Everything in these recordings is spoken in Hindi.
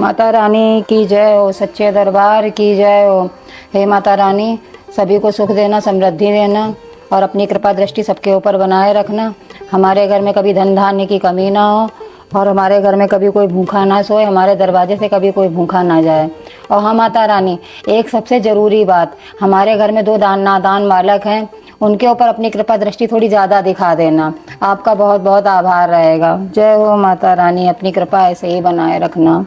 माता रानी की जय हो, सच्चे दरबार की जय हो। हे माता रानी, सभी को सुख देना, समृद्धि देना और अपनी कृपा दृष्टि सबके ऊपर बनाए रखना। हमारे घर में कभी धन धान्य की कमी ना हो और हमारे घर में कभी कोई भूखा ना सोए, हमारे दरवाजे से कभी कोई भूखा ना जाए। और हाँ माता रानी, एक सबसे ज़रूरी बात, हमारे घर में 2 नादान बालक हैं, उनके ऊपर अपनी कृपा दृष्टि थोड़ी ज़्यादा दिखा देना। आपका बहुत बहुत आभार रहेगा। जय हो माता रानी, अपनी कृपा ऐसे ही बनाए रखना।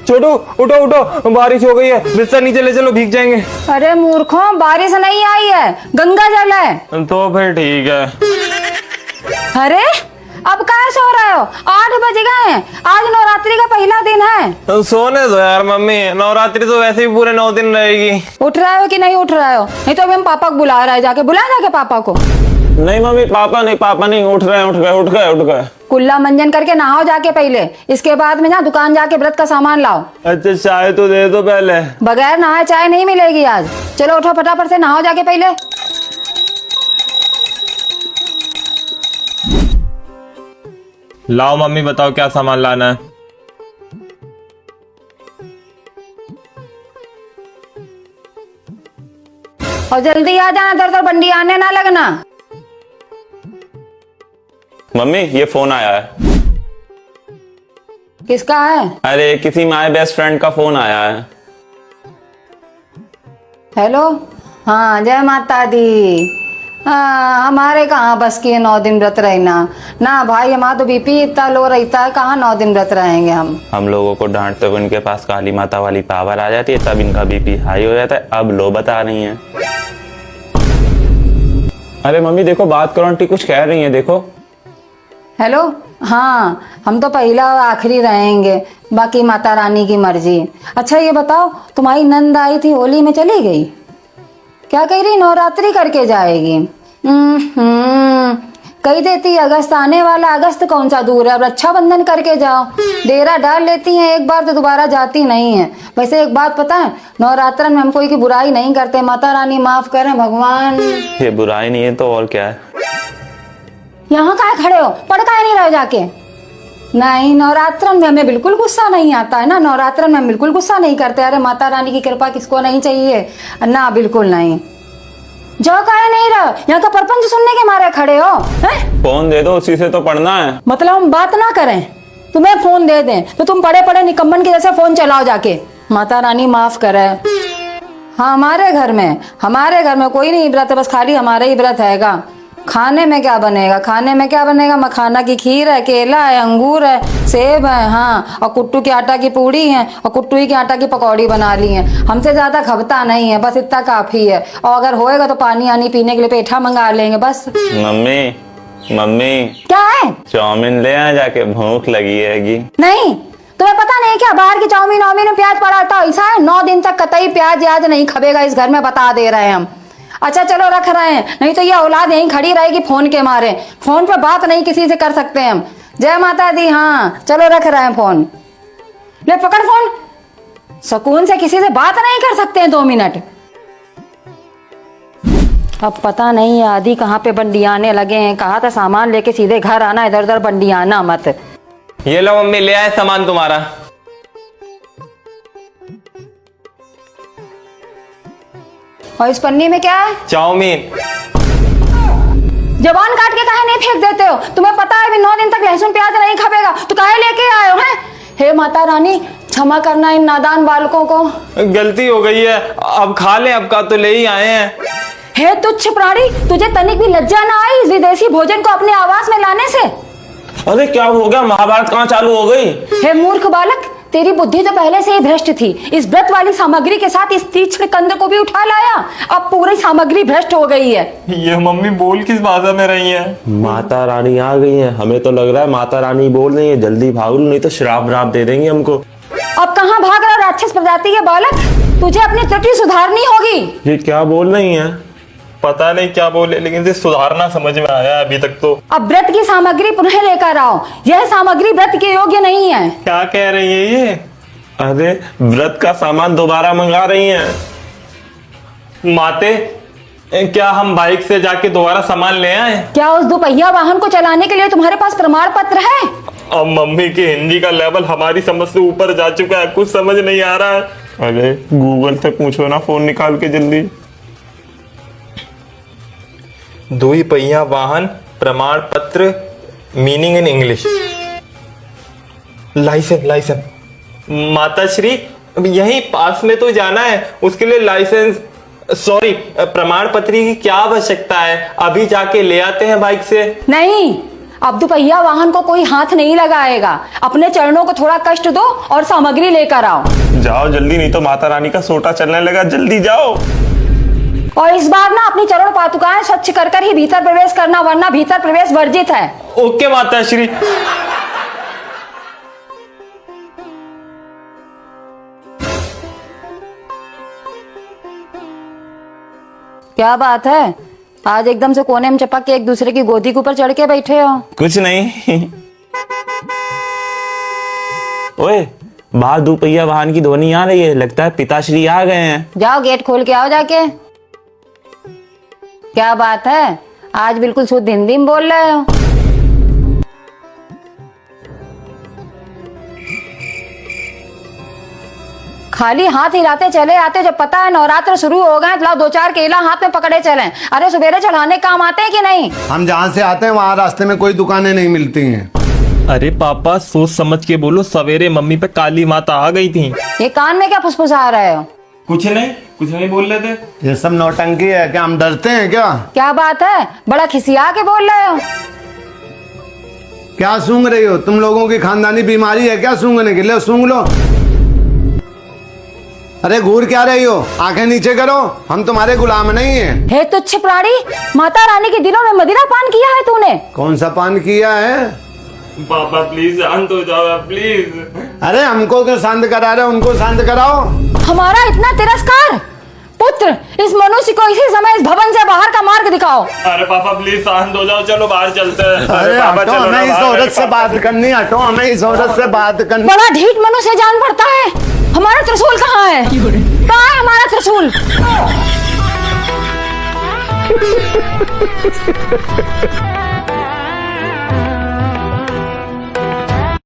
छोटू उठो उठो, बारिश हो गई है, बिस्तर नीचे ले चलो, भीग जाएंगे। अरे मूर्खों, बारिश नहीं आई है, गंगा जल है। तो फिर ठीक है। अरे अब कहाँ सो रहे हो? 8 बज गए हैं, आज नवरात्रि का पहला दिन है। सोने दो यार मम्मी, नवरात्रि तो वैसे भी पूरे 9 दिन रहेगी। उठ रहे हो कि नहीं उठ रहे हो? नहीं तो अभी हम पापा को बुला रहे हैं, जाके बुला जाके पापा को। नहीं मम्मी, पापा नहीं, उठ गए। कुल्ला मंजन करके नहाओ जाके पहले, इसके बाद में ना दुकान जाके व्रत का सामान लाओ। अच्छा चाय तो दे दो पहले। बगैर नहाए चाय नहीं मिलेगी आज। चलो उठो फटाफट से, नहाओ जाके पहले। लाओ मम्मी, बताओ क्या सामान लाना है। और जल्दी आ जाना, दर दर बंडी आने ना लगना। मम्मी ये फोन आया है। किसका है? अरे किसी माय बेस्ट फ्रेंड का फोन आया है। हेलो, हाँ जय माता दी। हाँ, हमारे कहाँ बस की 9 दिन व्रत रहना ना भाई, हमारा तो बीपी इतना लो रहता है, कहाँ 9 दिन व्रत रहेंगे हम लोगों को डांटते हुए इनके पास काली माता वाली पावर आ जाती है, तब इनका बीपी हाई हो जाता है। अब लो बता रही हैं। अरे मम्मी देखो, बात करो, आंटी कुछ कह रही है, देखो। हेलो, हाँ हम तो पहला और आखिरी रहेंगे, बाकी माता रानी की मर्जी। अच्छा ये बताओ, तुम्हारी नंद आई थी, होली में चली गई? क्या कह रही? नवरात्रि करके जाएगी। कही देती अगस्त आने वाला, अगस्त कौन सा दूर है, अब रक्षाबंधन करके जाओ। डेरा डाल लेती हैं एक बार तो दोबारा जाती नहीं है। वैसे एक बात पता है, नवरात्रन में हम कोई की बुराई नहीं करते, माता रानी माफ करें भगवान। ये बुराई नहीं है तो और क्या है। यहाँ काहे खड़े हो, पढ़ काहे नहीं रहो जाके? नहीं, नवरात्रन में हमें बिल्कुल गुस्सा नहीं आता है ना, नवरात्रन में हम बिल्कुल गुस्सा नहीं करते। अरे माता रानी की कृपा किसको नहीं चाहिए ना, बिल्कुल नहीं। जो काहे नहीं रहो, यहाँ का प्रपंच सुनने के मारे खड़े हो हैं? फोन दे दो, उसी से तो पढ़ना है। मतलब हम बात ना करें, तुम्हें फोन दे दें तो तुम पढ़े पढ़े निकम्मन के जैसे फोन चलाओ जाके। माता रानी माफ करे। हाँ हमारे घर में कोई नहीं व्रत है, बस खाली हमारे ही व्रत हैगा। खाने में क्या बनेगा? मखाना की खीर है, केला है, अंगूर है, सेब है, हाँ, और कुट्टू के आटा की पूड़ी है और कुट्टू ही के आटा की पकौड़ी बना ली है। हमसे ज्यादा खपता नहीं है, बस इतना काफी है। और अगर होएगा तो पानी आनी पीने के लिए पेठा मंगा लेंगे बस। मम्मी क्या है? चाउमीन ले आ जाके, भूख लगी हैगी। नहीं, तुम्हें पता नहीं क्या बाहर की चाउमीन में प्याज पड़ा था, ऐसा है 9 दिन तक कतई प्याज याज नहीं खबेगा इस घर में, बता दे रहे हैं हम। अच्छा चलो रख रहे हैं, नहीं तो ये औलाद यहीं खड़ी रहेगी फोन के मारे। फोन पे बात नहीं किसी से कर सकते हम। जय माता दी। हाँ चलो रख रहे हैं फोन, ले पकड़ फोन। सुकून से किसी से बात नहीं कर सकते हैं 2 मिनट। अब पता नहीं आदि कहाँ पे बंडियाने लगे हैं। कहा था सामान लेके सीधे घर आना, इधर उधर बंडियाना मत। ये लो मम्मी, ले आए सामान तुम्हारा। और इस पन्नी में क्या है? चाउमीन। जबान काट के काहे नहीं फेंक देते हो? तुम्हें पता है अभी 9 दिन तक लहसुन प्याज नहीं खाएगा तो काहे लेके आए हो हैं? हे माता रानी क्षमा करना इन नादान बालकों को। गलती हो गई है, अब खा ले, अब का तो ले ही आए हैं। हे तुच्छ प्राणी, तुझे तनिक भी लज्जा ना आई इस विदेशी भोजन को अपने आवास में लाने से? अरे क्या हो गया, महाभारत कहाँ चालू हो गई? हे मूर्ख बालक, तेरी बुद्धि तो पहले से ही भ्रष्ट थी। इस व्रत वाली सामग्री के साथ इस तीक्ष्ण कंद को भी उठा लाया, अब पूरी सामग्री भ्रष्ट हो गई है। ये मम्मी बोल किस भाषा में रही है? माता रानी आ गई है, हमें तो लग रहा है माता रानी बोल रही है, जल्दी भाग लो नहीं तो श्राप व्राप दे देंगे हमको। अब कहाँ भाग रहा राक्षस प्रजाति के बालक, तुझे अपनी त्रुटि सुधारनी होगी। ये क्या बोल रही है? पता नहीं क्या बोले, लेकिन इसे सुधारना समझ में आया अभी तक तो। अब व्रत की सामग्री पुनः लेकर आओ, यह सामग्री व्रत के योग्य नहीं है। क्या कह रही है ये? अरे व्रत का सामान दोबारा मंगा रही हैं। माते, क्या हम बाइक से जाके दोबारा सामान ले आए? क्या उस दोपहिया वाहन को चलाने के लिए तुम्हारे पास प्रमाण पत्र है? अब मम्मी की हिंदी का लेवल हमारी समझ से ऊपर जा चुका है, कुछ समझ नहीं आ रहा है। अरे गूगल से पूछो ना, फोन निकाल के जल्दी। दुई पहिया वाहन प्रमाण पत्र, मीनिंग इन इंग्लिश, लाइसेंस। माता श्री, यहीं पास में तो जाना है, उसके लिए लाइसेंस, सॉरी, प्रमाण पत्र की क्या आवश्यकता है? अभी जाके ले आते हैं बाइक से। नहीं, अब दोपहिया वाहन को कोई हाथ नहीं लगाएगा। अपने चरणों को थोड़ा कष्ट दो और सामग्री लेकर आओ। जाओ जल्दी, नहीं तो माता रानी का सोटा चलने लगा। जल्दी जाओ। और इस बार ना अपनी चरण पादुकाएं स्वच्छ कर कर ही भीतर प्रवेश करना, वरना भीतर प्रवेश वर्जित है। ओके माता श्री। क्या बात है, आज एकदम से कोने में चपक के एक दूसरे की गोदी के ऊपर चढ़ के बैठे हो? कुछ नहीं। ओए, बाहर दोपहिया वाहन की ध्वनि आ रही है, लगता है पिताश्री आ गए हैं। जाओ गेट खोल के आओ जाके। क्या बात है, आज बिल्कुल शुद्ध हिंदी में बोल रहे हो। खाली हाथ हिलाते चले आते, जब पता है नवरात्र शुरू हो गए तो लाओ 2-4 केला हाथ में पकड़े चलें। अरे सवेरे चढ़ाने काम आते हैं कि नहीं? हम जहाँ से आते हैं वहाँ रास्ते में कोई दुकानें नहीं मिलती हैं। अरे पापा, सोच समझ के बोलो, सवेरे मम्मी पे काली माता आ गई थी। ये कान में क्या फुसफुसा रहे हो? कुछ नहीं बोल रहे थे। ये सब नौटंकी है क्या? हम डरते हैं क्या? क्या बात है, बड़ा खिसिया के बोल रहे हो? क्या सूंघ रही हो? तुम लोगों की खानदानी बीमारी है क्या सूंघने के लिए? सूंघ लो। अरे घूर क्या रही हो? आंखें नीचे करो, हम तुम्हारे गुलाम नहीं हैं। हे तुच्छ प्राणी, माता रानी के दिनों में मदिरा पान किया है तूने? कौन सा पान किया है? पापा प्लीज शांत हो जाओ प्लीज। अरे हमको क्यों शांत करा रहे हो? उनको शांत कराओ। हमारा इतना तिरस्कार? पुत्र, इस मनुष्य को इसी समय इस भवन से बाहर का मार्ग दिखाओ। अरे पापा प्लीज शांत हो जाओ, चलो बाहर चलते हैं। अरे पापा हटो, चलो ना हमें इस बाहर। औरत से बात करनी। हटो, हमें इस औरत से बात करनी। बड़ा ढीठ मनुष्य जान पड़ता है। हमारा त्रिशूल कहाँ है? कहाँ है हमारा त्रिशूल?